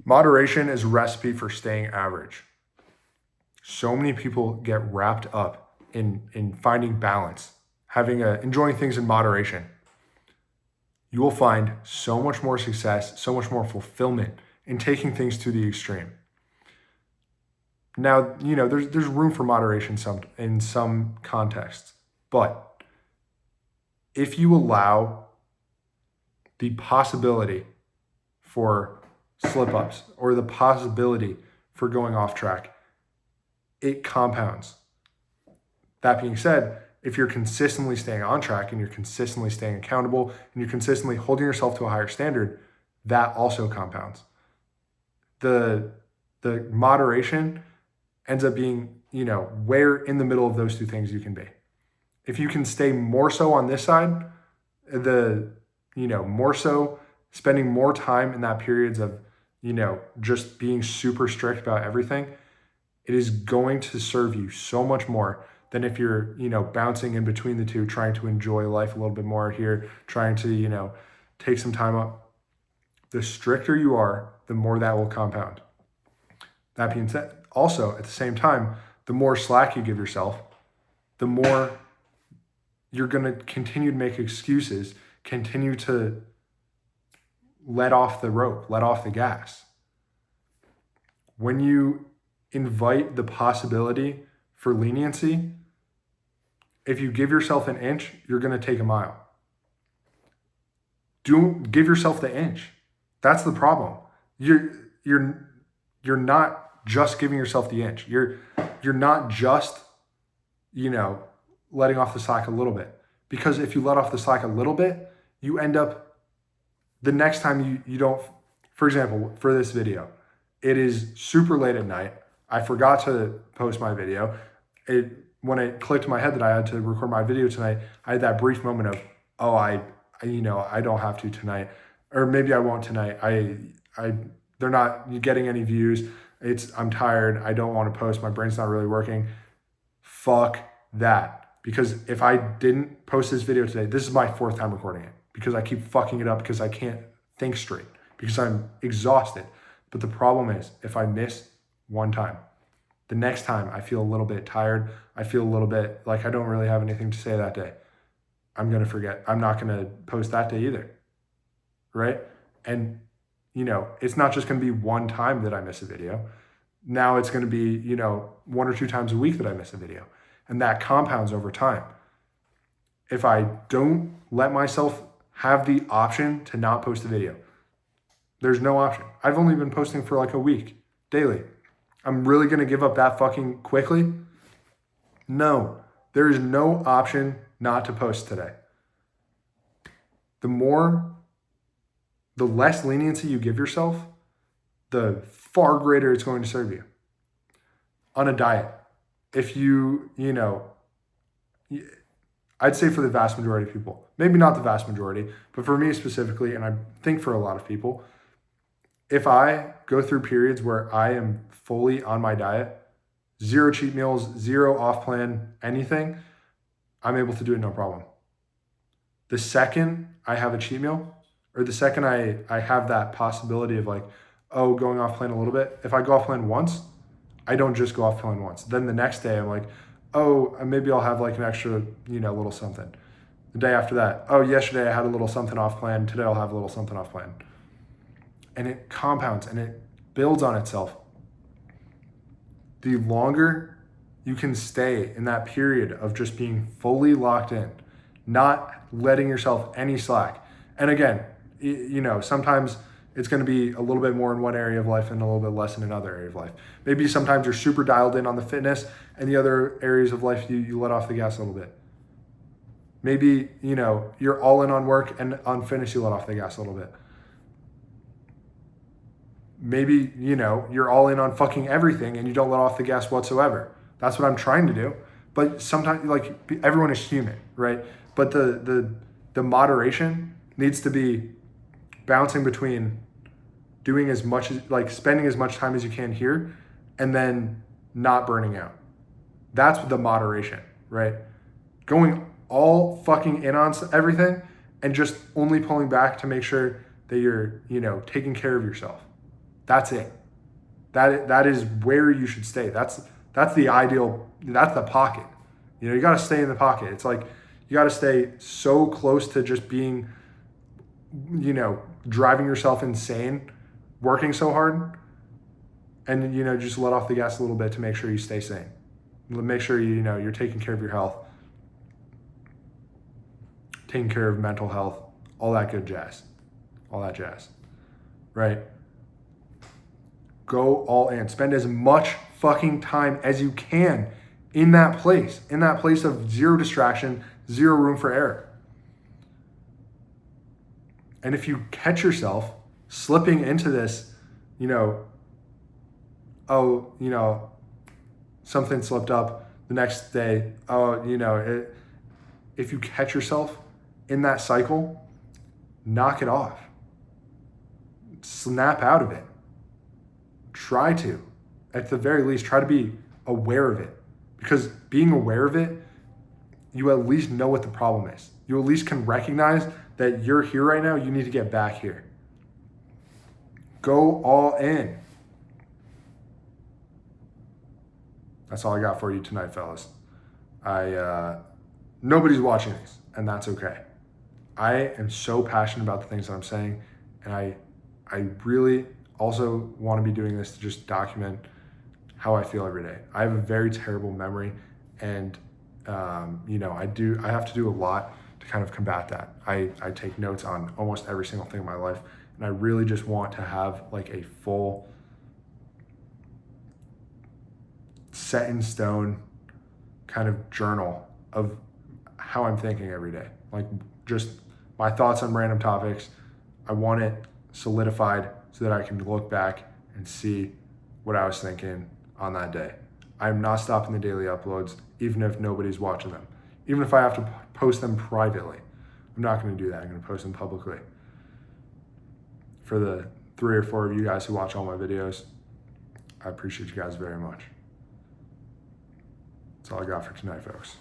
Moderation is a recipe for staying average. So many people get wrapped up in finding balance, enjoying things in moderation. You will find so much more success, so much more fulfillment in taking things to the extreme. Now, there's room for moderation in some contexts, but if you allow the possibility for slip-ups or the possibility for going off track, it compounds. That being said, if you're consistently staying on track and you're consistently staying accountable and you're consistently holding yourself to a higher standard, that also compounds. The moderation ends up being, where in the middle of those two things you can be. If you can stay more so on this side, more so spending more time in that periods of, just being super strict about everything, it is going to serve you so much more than if you're, bouncing in between the two, trying to enjoy life a little bit more here, trying to, take some time up. The stricter you are, the more that will compound. That being said, also at the same time, the more slack you give yourself, the more you're going to continue to make excuses, continue to let off the rope, let off the gas. When you invite the possibility for leniency, if you give yourself an inch, you're going to take a mile. Don't give yourself the inch. That's the problem. You're not just giving yourself the inch. You're not just, letting off the slack a little bit. Because if you let off the slack a little bit, you end up the next time you don't, for example, for this video, it is super late at night. I forgot to post my video. When it clicked in my head that I had to record my video tonight, I had that brief moment of, I don't have to tonight, or maybe I won't tonight. They're not getting any views. I'm tired. I don't want to post. My brain's not really working. Fuck that. Because if I didn't post this video today, this is my 4th time recording it because I keep fucking it up because I can't think straight because I'm exhausted. But the problem is if I miss one time, the next time I feel a little bit tired. I feel a little bit like I don't really have anything to say that day. I'm going to forget. I'm not going to post that day either. Right? And, it's not just going to be one time that I miss a video. Now it's going to be, 1 or 2 times a week that I miss a video. And that compounds over time. If I don't let myself have the option to not post a video, there's no option. I've only been posting for like a week daily. I'm really going to give up that fucking quickly? No, there is no option not to post today. The less leniency you give yourself, the far greater it's going to serve you. On a diet, if I'd say for the vast majority of people, maybe not the vast majority, but for me specifically, and I think for a lot of people, if I go through periods where I am fully on my diet, 0 cheat meals, 0 off plan, anything, I'm able to do it no problem. The second I have a cheat meal, or the second I have that possibility of going off plan a little bit, if I go off plan once, I don't just go off plan once. Then the next day I'm like, maybe I'll have an extra, little something. The day after that, yesterday I had a little something off plan. Today I'll have a little something off plan. And it compounds and it builds on itself. The longer you can stay in that period of just being fully locked in, not letting yourself any slack. And again, sometimes it's going to be a little bit more in one area of life and a little bit less in another area of life. Maybe sometimes you're super dialed in on the fitness and the other areas of life, you let off the gas a little bit. Maybe, you're all in on work and on fitness, you let off the gas a little bit. Maybe, you're all in on fucking everything and you don't let off the gas whatsoever. That's what I'm trying to do. But sometimes, everyone is human, right? But the moderation needs to be bouncing between doing as much as spending as much time as you can here and then not burning out. That's the moderation, right? Going all fucking in on everything and just only pulling back to make sure that you're, taking care of yourself. That's it. That is where you should stay. That's the ideal, that's the pocket. You know, you got to stay in the pocket. It's like you got to stay so close to just being, you know, driving yourself insane, working so hard, and, you know, just let off the gas a little bit to make sure you stay sane. Make sure, you know, you're taking care of your health, taking care of mental health, all that good jazz. All that jazz, right? Go all in. Spend as much fucking time as you can in that place of zero distraction, zero room for error. And if you catch yourself slipping into this, you know, oh, you know, something slipped up the next day, oh, you know, if you catch yourself in that cycle, knock it off. Snap out of it. Try to, at the very least, try to be aware of it. Because being aware of it, you at least know what the problem is. You at least can recognize that you're here right now, you need to get back here. Go all in. That's all I got for you tonight, fellas. Nobody's watching these, and that's okay. I am so passionate about the things that I'm saying, and I really also want to be doing this to just document how I feel every day. I have a very terrible memory, and you know, I have to do a lot to kind of combat that. I take notes on almost every single thing in my life, and I really just want to have like a full set in stone kind of journal of how I'm thinking every day. Like just my thoughts on random topics. I want it solidified so that I can look back and see what I was thinking on that day. I'm not stopping the daily uploads, even if nobody's watching them. Even if I have to post them privately, I'm not going to do that. I'm going to post them publicly. For the 3 or 4 of you guys who watch all my videos, I appreciate you guys very much. That's all I got for tonight, folks.